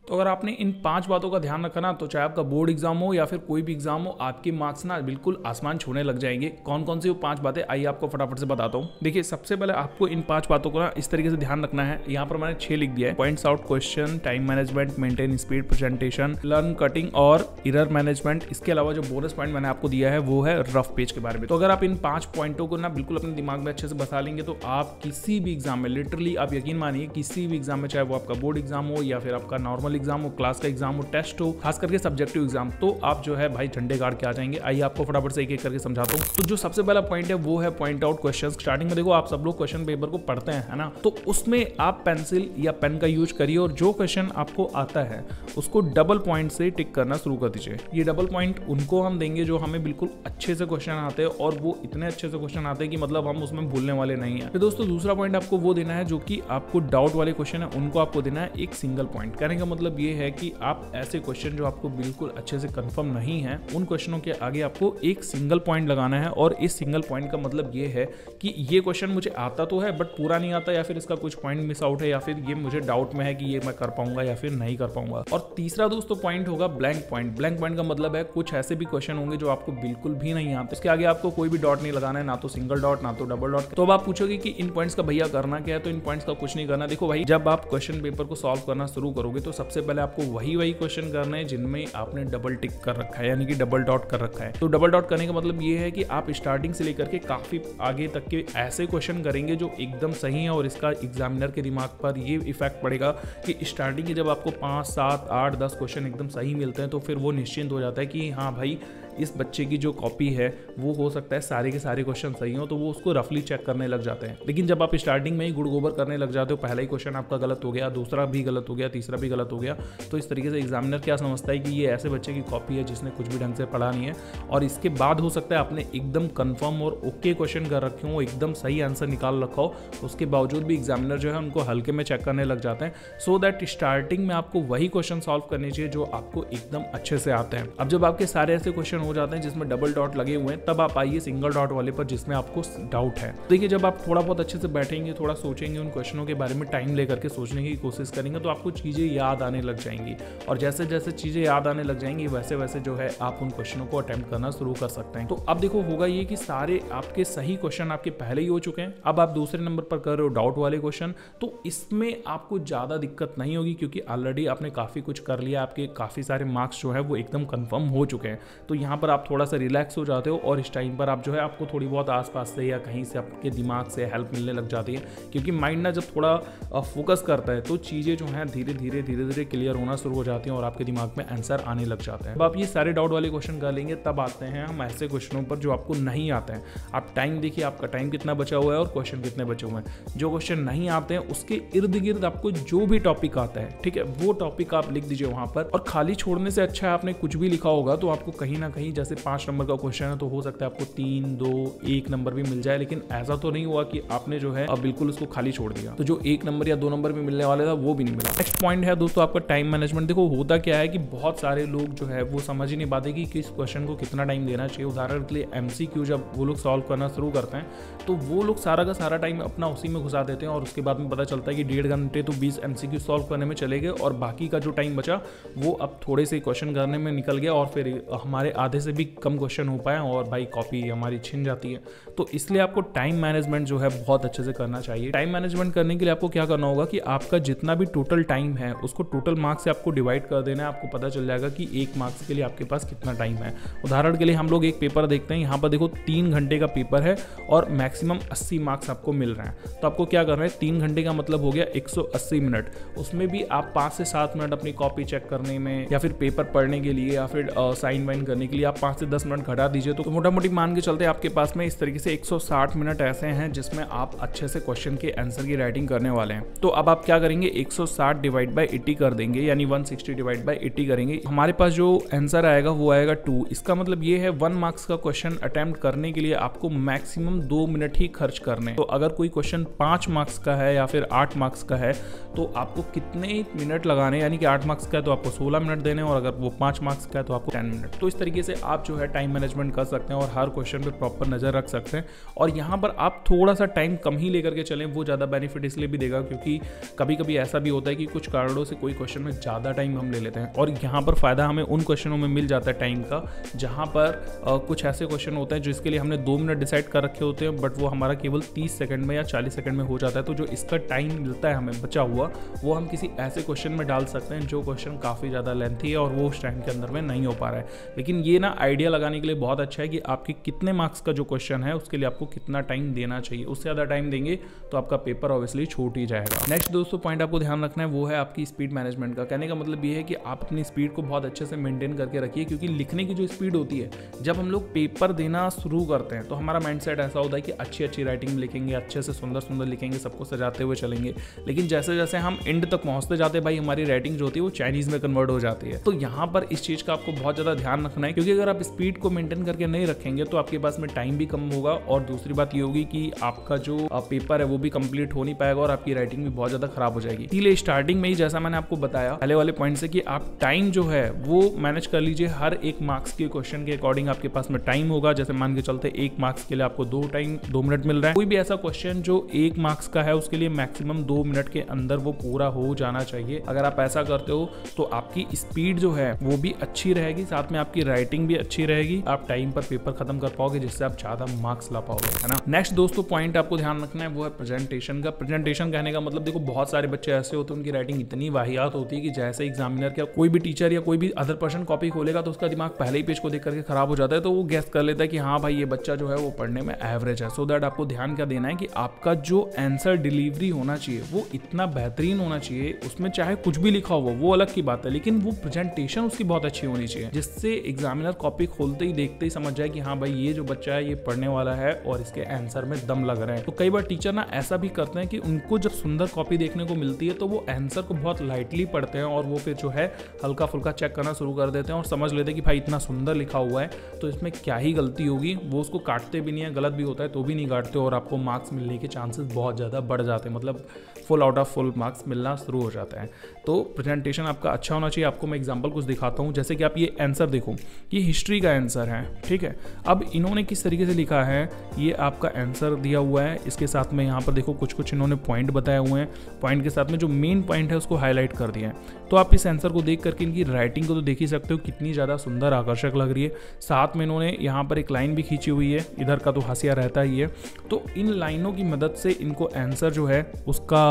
तो अगर आपने इन 5 बातों का ध्यान रखा ना, तो चाहे आपका बोर्ड एग्जाम हो या फिर कोई भी एग्जाम हो, आपके मार्क्स ना बिल्कुल आसमान छूने लग जाएंगे। कौन कौन सी वो 5 बातें, आइए आपको फटाफट से बताता हूँ। देखिए, सबसे पहले आपको इन 5 बातों को ना इस तरीके से ध्यान रखना है। यहाँ पर मैंने 6 लिख दिया है। Points out question, time management, maintain speed, presentation, learn cutting और एरर मैनेजमेंट। इसके अलावा जो बोनस पॉइंट मैंने आपको दिया है वो है रफ पेज के बारे में। तो अगर आप इन 5 पॉइंटों को ना बिल्कुल अपने दिमाग में अच्छे से बसा लेंगे तो आप किसी भी एग्जाम में, लिटरली आप यकीन मानिए किसी भी एग्जाम में, चाहे वो आपका बोर्ड एग्जाम हो या फिर आपका नॉर्मल एग्जाम हो, क्लास का एग्जाम हो, टेस्ट हो, खास करके सब्जेक्टिव एग्जाम, तो आप जो है भाई झंडे गाड़ के आ जाएंगे। आइए आपको फटाफट से एक एक करके समझाता हूँ। तो जो सबसे पहला पॉइंट है वो है पॉइंट आउट क्वेश्चन। स्टार्टिंग में देखो, आप सब लोग क्वेश्चन पेपर को पढ़ते हैं, है ना, तो उसमें आप पेंसिल या पेन का यूज करिए और जो क्वेश्चन आपको आता है उसको डबल पॉइंट से टिक करना शुरू कर दीजिए। ये डबल पॉइंट उनको हम देंगे जो हमें बिल्कुल अच्छे से क्वेश्चन आते हैं, और वो इतने अच्छे से क्वेश्चन आते हैं कि मतलब हम उसमें भूलने वाले नहीं है। तो दोस्तों, दूसरा पॉइंट आपको वो देना है जो कि आपको डाउट वाले क्वेश्चन है, उनको आपको देना है एक सिंगल पॉइंट। कहने का मतलब ये है कि आप ऐसे क्वेश्चन जो आपको बिल्कुल अच्छे से कंफर्म नहीं है, उन क्वेश्चनों के आगे आपको एक सिंगल पॉइंट लगाना है। और इस सिंगल पॉइंट का मतलब ये है कि ये क्वेश्चन मुझे आता तो है बट पूरा नहीं आता, या फिर इसका कुछ पॉइंट मिस आउट है, या फिर ये मुझे डाउट में है कि ये मैं कर पाऊंगा या फिर नहीं कर पाऊंगा। और तीसरा दोस्तों पॉइंट होगा ब्लैंक पॉइंट। ब्लैंक पॉइंट का मतलब है कुछ ऐसे भी क्वेश्चन होंगे जो आपको बिल्कुल भी नहीं आते, इसके आगे आपको कोई भी डॉट नहीं लगाना है, ना तो सिंगल डॉट ना तो डबल डॉट। तो अब आप पूछोगे कि इन पॉइंट्स का भैया करना क्या है, तो इन पॉइंट्स का कुछ नहीं करना। देखो भाई, जब आप क्वेश्चन पेपर को सॉल्व करना शुरू करोगे तो सबसे पहले आपको वही क्वेश्चन करना है जिनमें आपने डबल टिक कर रखा है, यानी कि डबल डॉट कर रखा है। तो डबल डॉट करने का मतलब ये है कि आप स्टार्टिंग से लेकर के काफी आगे तक के ऐसे क्वेश्चन करेंगे जो एकदम सही है, और इसका एग्जामिनर के दिमाग पर ये इफेक्ट पड़ेगा कि स्टार्टिंग के जब आपको 5, 7, 8, 10 क्वेश्चन एकदम सही मिलते हैं तो फिर वो निश्चिंत हो जाता है कि हाँ भाई, इस बच्चे की जो कॉपी है वो हो सकता है सारे के सारे क्वेश्चन सही हो, तो वो उसको रफली चेक करने लग जाते हैं। लेकिन जब आप स्टार्टिंग में ही गुड़ गोबर करने लग जाते हो, पहला ही क्वेश्चन आपका गलत हो गया, दूसरा भी गलत हो गया, तीसरा भी गलत हो गया, तो इस तरीके से एग्जामिनर क्या समझता है कि ये ऐसे बच्चे की कॉपी है जिसने कुछ भी ढंग से पढ़ा नहीं है। और इसके बाद हो सकता है आपने एकदम कन्फर्म और ओके क्वेश्चन कर रखे हो, एकदम सही आंसर निकाल रखा हो, उसके बावजूद भी एग्जामिनर जो है उनको हल्के में चेक करने लग जाते हैं। सो दैट स्टार्टिंग में आपको वही क्वेश्चन सॉल्व करने चाहिए जो आपको एकदम अच्छे से आते हैं। अब जब आपके सारे ऐसे क्वेश्चन हो जाते हैं जिसमें डबल डॉट लगे हुए हैं, तब आप आइए सिंगल डॉट वाले पर जिसमें आपको डाउट है। देखिए, जब आप थोड़ा बहुत अच्छे से बैठेंगे, थोड़ा सोचेंगे, उन क्वेश्चनों के बारे में टाइम लेकर के सोचने की कोशिश करेंगे, तो आपको चीजें याद आने लग जाएंगी। और जैसे जैसे चीजें याद आने लग जाएंगी वैसे वैसे जो है आप उन क्वेश्चनों को अटेम्प्ट करना शुरू कर सकते हैं। तो अब देखो, होगा ये कि सारे आपके सही क्वेश्चन आपके पहले ही हो चुके हैं। अब आप दूसरे नंबर पर कर रहे हो डाउट वाले क्वेश्चन, तो इसमें आपको ज्यादा दिक्कत नहीं होगी क्योंकि ऑलरेडी आपने काफी कुछ कर लिया, आपके काफी सारे मार्क्स जो है वो एकदम कंफर्म हो चुके हैं। तो यहाँ पर आप थोड़ा सा रिलैक्स हो जाते हो, और इस टाइम पर आप जो है आपको थोड़ी बहुत आसपास से या कहीं से आपके दिमाग से हेल्प मिलने लग जाती है, क्योंकि माइंड ना जब थोड़ा फोकस करता है तो चीज़ें जो हैं धीरे धीरे क्लियर होना शुरू हो जाती हैं और आपके दिमाग में आंसर आने लग जाते हैं। अब आप ये सारे डाउट वाले क्वेश्चन कर लेंगे, तब आते हैं हम ऐसे क्वेश्चनों पर जो आपको नहीं आते हैं। आप टाइम देखिए, आपका टाइम कितना बचा हुआ है और क्वेश्चन कितने बचे हुए हैं। जो क्वेश्चन नहीं आते हैं उसके इर्द गिर्द आपको जो भी टॉपिक आता है, ठीक है, वो टॉपिक आप लिख दीजिए वहां पर। और खाली छोड़ने से अच्छा है आपने कुछ भी लिखा होगा तो आपको कहीं ना कहीं, जैसे 5 नंबर का क्वेश्चन है तो हो सकता है आपको 3, 2, 1 नंबर भी मिल जाए, लेकिन ऐसा तो नहीं हुआ कि आपने जो है अब बिल्कुल उसको खाली छोड़ दिया, तो जो 1 नंबर या 2 नंबर भी मिलने वाला था वो भी नहीं मिला। नेक्स्ट पॉइंट है दोस्तों आपका टाइम मैनेजमेंट। देखो, होता क्या है कि बहुत सारे लोग जो है वो समझ ही नहीं पाते कि किस क्वेश्चन को कितना टाइम देना चाहिए। उदाहरण के लिए MCQ जब वो लोग सॉल्व करना शुरू करते हैं तो वो लोग सारा का सारा टाइम अपना उसी में घुसा देते हैं, और उसके बाद में पता चलता है कि 1.5 घंटे तो 20 MCQ सॉल्व करने में चले गए, और बाकी का जो टाइम बचा वो अब थोड़े से क्वेश्चन करने में निकल गया, और फिर हमारे आधे से भी कम क्वेश्चन हो पाए और भाई कॉपी हमारी छिन जाती है। तो इसलिए आपको टाइम मैनेजमेंट जो है बहुत अच्छे से करना चाहिए। टाइम मैनेजमेंट करने के लिए आपको क्या करना होगा कि आपका जितना भी टोटल टाइम है उसको टोटल मार्क्स से आपको डिवाइड कर देना है। आपको पता चल जाएगा कि 1 मार्क्स के लिए आपके पास कितना टाइम है। उदाहरण के लिए हम लोग एक पेपर देखते हैं, यहाँ पर देखो 3 घंटे का पेपर है और मैक्सिमम 80 मार्क्स आपको मिल रहे हैं। तो आपको क्या करना है, 3 घंटे का मतलब हो गया 180 मिनट। उसमें भी आप 5 से 7 मिनट अपनी कॉपी चेक करने में या फिर पेपर पढ़ने के लिए या फिर साइन वाइन करने के लिए आप 5 से 10 मिनट घटा दीजिए। तो मोटा मोटी मान के चलते आपके पास में इस तरीके से 160 मिनट ऐसे हैं जिसमें आप अच्छे से क्वेश्चन के आंसर की राइटिंग करने वाले हैं। तो अब आप क्या करेंगे, 160 डिवाइड बाई 80 कर देंगे, यानी 160 डिवाइड बाई 80 करेंगे। हमारे पास जो आंसर आएगा वो आएगा 2। इसका मतलब ये है 1 मार्क्स का क्वेश्चन अटेम्प्ट करने के लिए आपको मैक्सिमम 2 मिनट ही खर्च करने। तो अगर कोई क्वेश्चन 5 मार्क्स का है या फिर 8 मार्क्स का है तो आपको कितने मिनट लगाने, यानी कि 8 मार्क्स का है तो आपको 16 मिनट देने, और अगर वो 5 मार्क्स का है तो आपको 10 मिनट। तो इस तरीके से आप जो है टाइम मैनेजमेंट कर सकते हैं और हर क्वेश्चन पे प्रॉपर नजर रख सकते हैं। और यहाँ पर आप थोड़ा सा टाइम कम ही लेकर के चलें, वो ज़्यादा बेनिफिट इसलिए भी देगा क्योंकि कभी कभी ऐसा भी होता है कि कुछ कारणों से कोई क्वेश्चन में ज़्यादा टाइम हम ले लेते हैं, और यहाँ पर फ़ायदा हमें उन क्वेश्चनों में मिल जाता है टाइम का जहाँ पर कुछ ऐसे क्वेश्चन होते हैं जिसके लिए हमने 2 मिनट डिसाइड कर रखे होते हैं, बट वो हमारा केवल 30 सेकंड में या 40 सेकंड में हो जाता है। तो जो इसका टाइम मिलता है हमें बचा हुआ, वो हम किसी ऐसे क्वेश्चन में डाल सकते हैं जो क्वेश्चन काफ़ी ज़्यादा लेंथी है और वो उस टाइम के अंदर में नहीं हो पा रहा है। लेकिन ये ना आइडिया लगाने के लिए बहुत अच्छा है कि आपके कितने मार्क्स का जो क्वेश्चन है उसके लिए आपको कितना टाइम देना चाहिए। उससे ज़्यादा टाइम देंगे तो आपका पेपर ऑब्वियसली छूट ही जाएगा। नेक्स्ट दोस्तों पॉइंट आपको ध्यान रखना है वो है आपकी स्पीड मैनेजमेंट का। कहने का मतलब ये है कि आप अपनी स्पीड को बहुत अच्छे से मेंटेन करके रखिए, क्योंकि लिखने की जो स्पीड होती है, जब हम लोग पेपर देना शुरू करते हैं तो हमारा माइंडसेट ऐसा होता है कि अच्छी अच्छी राइटिंग लिखेंगे, अच्छे से सुंदर सुंदर लिखेंगे, सबको सजाते हुए चलेंगे। लेकिन जैसे जैसे हम एंड तक पहुंचते जाते हैं भाई, हमारी राइटिंग जो होती है वो चाइनीज में कन्वर्ट हो जाती है। तो यहाँ पर इस चीज़ का आपको बहुत ज़्यादा ध्यान रखना है, क्योंकि अगर आप स्पीड को मेंटेन करके नहीं रखेंगे तो आपके पास में टाइम भी कम होगा, और दूसरी बात ये होगी कि आपका जो पेपर है वो भी कंप्लीट हो नहीं पाएगा और आपकी राइटिंग भी बहुत ज़्यादा खराब हो जाएगी। इसलिए स्टार्टिंग में ही जैसा मैंने आपको बताया पहले वाले पॉइंट से कि आप टाइम जो है वो मैनेज कर लीजिए। हर एक मार्क्स के क्वेश्चन के अकॉर्डिंग आपके पास में टाइम होगा। जैसे मान के चलते 1 मार्क्स के लिए आपको 2 मिनट मिल रहा है। कोई भी ऐसा क्वेश्चन जो 1 मार्क्स का है उसके लिए मैक्सिमम 2 मिनट के अंदर वो पूरा हो जाना चाहिए। अगर आप ऐसा करते हो तो आपकी स्पीड जो है वो भी अच्छी रहेगी, साथ में आपकी राइटिंग भी अच्छी रहेगी, आप टाइम पर पेपर खत्म कर पाओगे, जिससे आप ज्यादा मार्क्स ला पाओगे, है ना। नेक्स्ट दोस्तों पॉइंट आपको ध्यान रखना है वो है प्रेजेंटेशन का। प्रेजेंटेशन कहने का मतलब देखो, बहुत सारे बच्चे ऐसे होते हैं उनकी राइटिंग इतनी वाहियात होती है कि जैसे एग्जामिनर या कोई भी टीचर या कोई भी अदर पर्सन कॉपी खोलेगा तो उसका दिमाग पहले ही पेज को देख करके खराब हो जाता है, तो वो गेस कर लेता है कि हाँ भाई ये बच्चा जो है वो पढ़ने में एवरेज है। सो दैट आपको ध्यान क्या देना है कि आपका जो आंसर डिलीवरी होना चाहिए वो इतना बेहतरीन होना चाहिए, उसमें चाहे कुछ भी लिखा हो वो अलग की बात है, लेकिन वो प्रेजेंटेशन उसकी बहुत अच्छी होनी चाहिए, जिससे एग्जामिनर कॉपी खोलते ही देखते ही समझ जाए कि हाँ भाई ये जो बच्चा है ये पढ़ने वाला है और इसके आंसर में दम लग रहा है। तो कई बार टीचर ना ऐसा भी करते हैं कि उनको जब सुंदर कॉपी देखने को मिलती है तो वो आंसर को बहुत लाइटली पढ़ते हैं और वो फिर जो है हल्का फुल्का चेक करना शुरू कर देते हैं और समझ लेते हैं कि भाई इतना सुंदर लिखा हुआ है तो इसमें क्या ही गलती होगी। वो उसको काटते भी नहीं है, गलत भी होता है तो भी नहीं काटते, और आपको मार्क्स मिलने के चांसेस बहुत ज़्यादा बढ़ जाते हैं, मतलब full out of full marks मिलना शुरू हो जाता है। तो प्रेजेंटेशन आपका अच्छा होना चाहिए। आपको मैं एग्जांपल कुछ दिखाता हूँ, जैसे कि आप ये आंसर देखो, ये हिस्ट्री का आंसर है, ठीक है। अब इन्होंने किस तरीके से लिखा है, ये आपका आंसर दिया हुआ है, इसके साथ में यहाँ पर देखो कुछ कुछ इन्होंने पॉइंट बताए हुए हैं, पॉइंट के साथ में जो मेन पॉइंट है उसको हाईलाइट कर दिया है। तो आप इस आंसर को देख करके इनकी राइटिंग को तो देख ही सकते हो कितनी ज़्यादा सुंदर आकर्षक लग रही है। साथ में इन्होंने यहाँ पर एक लाइन भी खींची हुई है, इधर का तो हासिया रहता ही है। तो इन लाइनों की मदद से इनको आंसर जो है उसका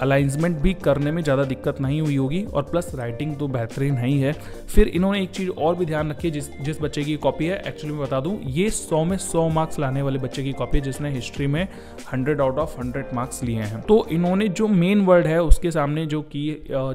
अलाइंसमेंट भी करने में ज़्यादा दिक्कत नहीं हुई होगी, और प्लस राइटिंग तो बेहतरीन है ही है। फिर इन्होंने एक चीज़ और भी ध्यान रखी है, जिस बच्चे की कॉपी है, एक्चुअली मैं बता दूं ये 100 में 100 मार्क्स लाने वाले बच्चे की कॉपी है, जिसने हिस्ट्री में 100 आउट ऑफ 100 मार्क्स लिए हैं। तो इन्होंने जो मेन वर्ड है उसके सामने जो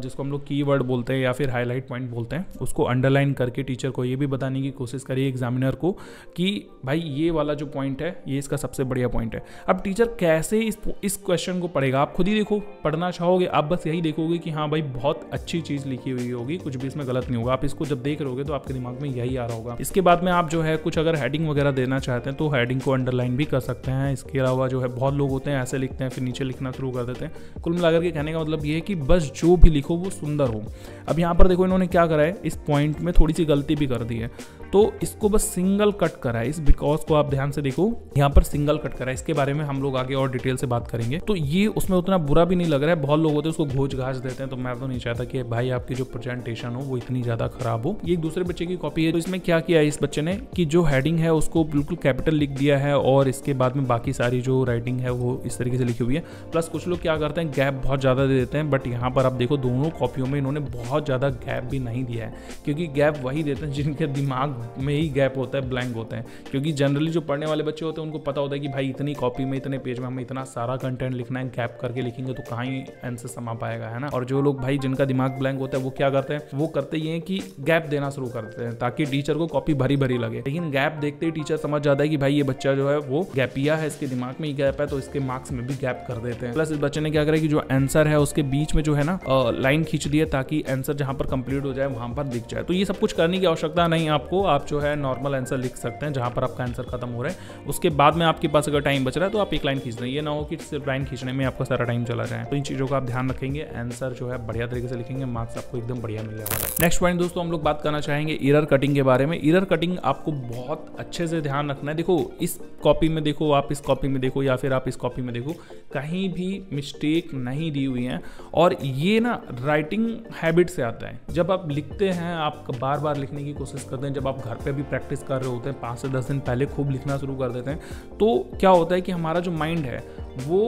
जिसको हम लोग की वर्ड बोलते हैं या फिर हाईलाइट पॉइंट बोलते हैं, उसको अंडरलाइन करके टीचर को ये भी बताने की कोशिश करिए एग्जामिनर को कि भाई ये वाला जो पॉइंट है ये इसका सबसे बढ़िया पॉइंट है। अब टीचर कैसे इस क्वेश्चन को पढ़ेगा, आप खुद ही देखो, पढ़ना चाहोगे आप बस यही देखोगे कि हाँ भाई बहुत अच्छी चीज़ लिखी हुई होगी, कुछ भी इसमें गलत नहीं होगा। आप इसको जब देख रहोगे तो आपके दिमाग में यही आ रहा होगा। इसके बाद में आप जो है कुछ अगर हेडिंग वगैरह देना चाहते हैं तो हेडिंग को अंडरलाइन भी कर सकते हैं। इसके अलावा जो है बहुत लोग होते हैं ऐसे लिखते हैं फिर नीचे लिखना शुरू कर देते हैं। कुल मिलाकर के कहने का मतलब ये है कि बस जो भी लिखो वो सुंदर हो। अब यहाँ पर देखो इन्होंने क्या करा है, इस पॉइंट में थोड़ी सी गलती भी कर दी है, तो इसको बस सिंगल कट करा है। इस बिकॉज को आप ध्यान से देखो, यहाँ पर सिंगल कट करा है। इसके बारे में हम लोग आगे और डिटेल से बात करेंगे। तो ये उसमें उतना बुरा भी नहीं लग रहा है। बहुत लोग होते हैं उसको घोच घाच देते हैं, तो मैं तो नहीं चाहता कि भाई आपकी जो प्रेजेंटेशन हो वो इतनी ज्यादा खराब हो। ये एक दूसरे बच्चे की कॉपी है, तो इसमें क्या किया है इस बच्चे ने कि जो हेडिंग है उसको बिल्कुल कैपिटल लिख दिया है और इसके बाद में बाकी सारी जो राइटिंग है वो इस तरीके से लिखी हुई है। प्लस कुछ लोग क्या करते हैं गैप बहुत ज़्यादा दे देते हैं, बट यहाँ पर आप देखो दोनों कॉपियों में इन्होंने बहुत ज़्यादा गैप भी नहीं दिया है, क्योंकि गैप वही देते हैं जिनके दिमाग में ही गैप होता है, ब्लैंक होते हैं। क्योंकि जनरली जो पढ़ने वाले बच्चे होते हैं उनको पता होता है कि भाई इतनी कॉपी में इतने पेज में हमें इतना सारा कंटेंट लिखना है, गैप करके लिखेंगे तो कहाँ ही आंसर समा पाएगा, है ना। और जो लोग भाई जिनका दिमाग ब्लैंक होता है वो क्या करते हैं, वो करते ही हैं कि गैप देना शुरू कर देते हैं ताकि टीचर को कॉपी भरी भरी लगे। लेकिन गैप देखते ही टीचर समझ जाता है कि भाई ये बच्चा जो है वो गैपिया है, इसके दिमाग में ही गैप है, तो इसके मार्क्स में भी गैप कर देते हैं। प्लस इस बच्चे ने क्या करा कि जो आंसर है उसके बीच में जो है ना लाइन खींच दी है ताकि आंसर जहां पर कंप्लीट हो जाए वहां पर दिख जाए। तो ये सब कुछ करने की आवश्यकता नहीं आपको, आप जो है नॉर्मल आंसर लिख सकते हैं जहां पर आपका आंसर खत्म हो रहा है। उसके बाद में आपके पास अगर टाइम बच रहा है तो आप एक लाइन खींच दें। ये ना हो कि सिर्फ लाइन खींचने में आपका सारा टाइम चला जाए। तो इन चीज़ों का आप ध्यान रखेंगे, आंसर जो है बढ़िया तरीके से लिखेंगे, मार्क्स आपको एकदम बढ़िया मिलने वाला है। नेक्स्ट पॉइंट दोस्तों हम लोग बात करना चाहेंगे एरर कटिंग के बारे में। एरर कटिंग आपको बहुत अच्छे से ध्यान रखना है। देखो इस कॉपी में देखो, आप इस कॉपी में देखो या फिर आप इस कॉपी में देखो, कहीं भी मिस्टेक नहीं दी हुई है। और ये ना राइटिंग हैबिट से आता है। जब आप लिखते हैं, आप बार बार लिखने की कोशिश करते हैं, जब आप घर पे भी प्रैक्टिस कर रहे होते हैं, 5 से 10 दिन पहले खूब लिखना शुरू कर देते हैं, तो क्या होता है कि हमारा जो माइंड है वो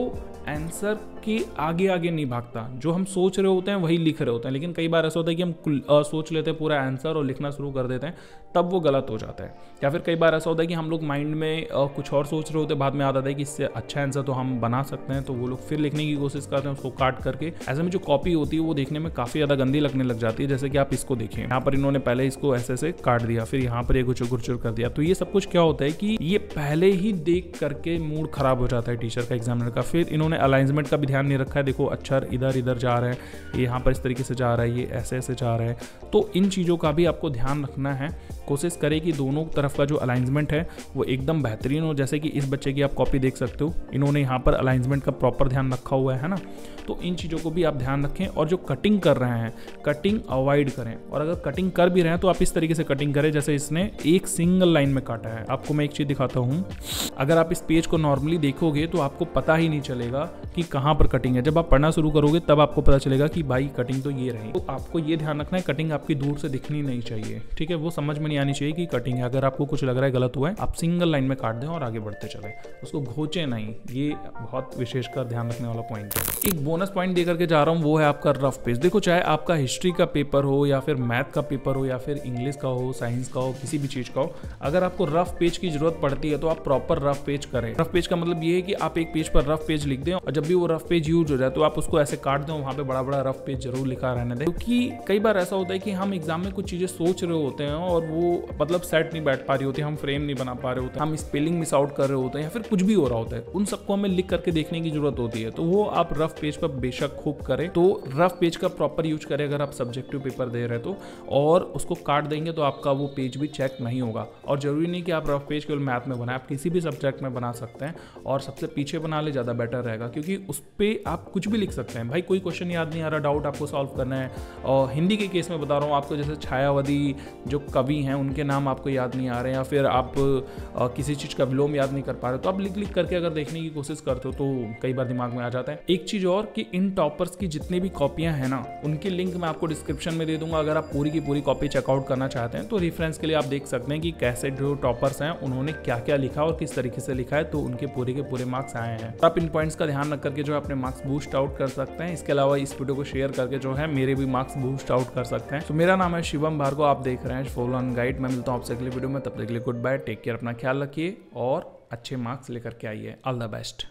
आंसर के आगे आगे नहीं भागता। जो हम सोच रहे होते हैं वही लिख रहे होते हैं। लेकिन कई बार ऐसा होता है कि हम सोच लेते हैं पूरा आंसर और लिखना शुरू कर देते हैं, तब वो गलत हो जाता है। या फिर कई बार ऐसा होता है कि हम लोग माइंड में कुछ और सोच रहे होते हैं, बाद में याद आता है कि इससे अच्छा आंसर तो हम बना सकते हैं, तो वो लोग फिर लिखने की कोशिश करते हैं उसको काट करके। ऐसे में जो कॉपी होती है वो देखने में काफ़ी ज़्यादा गंदी लगने लग जाती है। जैसे कि आप इसको देखिए, यहाँ पर इन्होंने पहले इसको ऐसे काट दिया, फिर यहाँ पर एक गुचुर कर दिया। तो ये सब कुछ क्या होता है कि ये पहले ही देख करके मूड खराब हो जाता है टीचर का, एग्जामिनर का। फिर इन्होंने अलाइनमेंट का भी ध्यान नहीं रखा है। देखो अक्षर इधर इधर जा रहे हैं, ये यहाँ पर इस तरीके से जा रहा है, ये ऐसे ऐसे जा रहा है। तो इन चीज़ों का भी आपको ध्यान रखना है। कोशिश करें कि दोनों तरफ का जो अलाइनमेंट है वो एकदम बेहतरीन हो। जैसे कि इस बच्चे की आप कॉपी देख सकते हो, इन्होंने यहाँ पर अलाइनमेंट का प्रॉपर ध्यान रखा हुआ है ना। तो इन चीज़ों को भी आप ध्यान रखें। और जो कटिंग कर रहे हैं, कटिंग अवॉइड करें। और अगर कटिंग कर भी रहे हैं तो आप इस तरीके से कटिंग करें जैसे इसने एक सिंगल लाइन में काटा है। आपको मैं एक चीज़ दिखाता हूँ, अगर आप इस पेज को नॉर्मली देखोगे तो आपको पता ही नहीं चलेगा कि कहाँ पर कटिंग है। जब आप पढ़ना शुरू करोगे तब आपको पता चलेगा कि भाई कटिंग तो ये रही। तो आपको ये ध्यान रखना है, कटिंग आपकी दूर से दिखनी नहीं चाहिए, ठीक है। वो समझ में नहीं आनी चाहिए कि कटिंग है। अगर आपको कुछ लग रहा है गलत हुआ है, आप सिंगल लाइन में काट दें और आगे बढ़ते चले, उसको घोचे नहीं। ये बहुत विशेषकर ध्यान रखने वाला पॉइंट है। एक बोनस पॉइंट दे करके जा रहा हूँ, वो है आपका रफ पेज। देखो चाहे आपका हिस्ट्री का पेपर हो या फिर मैथ का पेपर हो या फिर इंग्लिश का हो, साइंस का हो, किसी भी चीज़ का हो, अगर आपको रफ पेज की जरूरत पड़ती है तो आप प्रॉपर रफ पेज करें। रफ पेज का मतलब ये है कि आप एक पेज पर रफ पेज लिख दें और जब भी वो रफ पेज यूज हो जाए तो आप उसको ऐसे काट दें, वहाँ पे बड़ा बड़ा रफ पेज जरूर लिखा रहने दें। क्योंकि कई बार ऐसा होता है कि हम एग्जाम में कुछ चीज़ें सोच रहे होते हैं और वो मतलब सेट नहीं बैठ पा रही होती, हम फ्रेम नहीं बना पा रहे होते, हम स्पेलिंग मिस आउट कर रहे होते हैं या फिर कुछ भी हो रहा होता है। उन सबको हमें लिख करके देखने की जरूरत होती है। तो वो आप रफ पेज पर बेशक खूब करें। तो रफ पेज का प्रॉपर यूज करें अगर आप सब्जेक्टिव पेपर दे रहे तो, और उसको काट देंगे तो आपका वो पेज भी चेक नहीं होगा। और जरूरी नहीं कि आप रफ पेज केवल मैथ में बनाएं, आप किसी भी सब्जेक्ट में बना सकते हैं और सबसे पीछे बना ले, ज़्यादा बेटर रहेगा। क्योंकि उस पर आप कुछ भी लिख सकते हैं। भाई कोई क्वेश्चन याद नहीं आ रहा, डाउट आपको सॉल्व करना है, और हिंदी के केस में बता रहा हूँ आपको, जैसे छायावती जो कवि हैं उनके नाम आपको याद नहीं आ रहे हैं या फिर आप किसी चीज़ का विलोम याद नहीं कर पा रहे, तो आप लिख करके अगर देखने की कोशिश करते हो तो कई बार दिमाग में आ जाता है। एक चीज़ और कि इन टॉपर्स की जितनी भी कॉपियां हैं ना, उनकी लिंक मैं आपको डिस्क्रिप्शन में दे दूंगा। अगर आप पूरी की पूरी कॉपी चेकआउट करना चाहते हैं तो रेफरेंस के लिए आप देख सकते हैं कि कैसे जो टॉपर्स हैं उन्होंने क्या क्या लिखा और किस तरीके से लिखा है, तो उनके पूरे के पूरे मार्क्स आए हैं। आप इन पॉइंट्स का ध्यान रख करके जो है अपने मार्क्स बूस्ट आउट कर सकते हैं। इसके अलावा इस वीडियो को शेयर करके जो है मेरे भी मार्क्स बूस्ट आउट कर सकते हैं। तो मेरा नाम है शिवम भार्गव, आप देख रहे हैं फॉलो ऑन गाइड। मैं मिलता हूँ आपसे अगले वीडियो में, तब तक के लिए गुड बाय, टेक केयर, अपना ख्याल रखिए और अच्छे मार्क्स लेकर के आइए। All the best.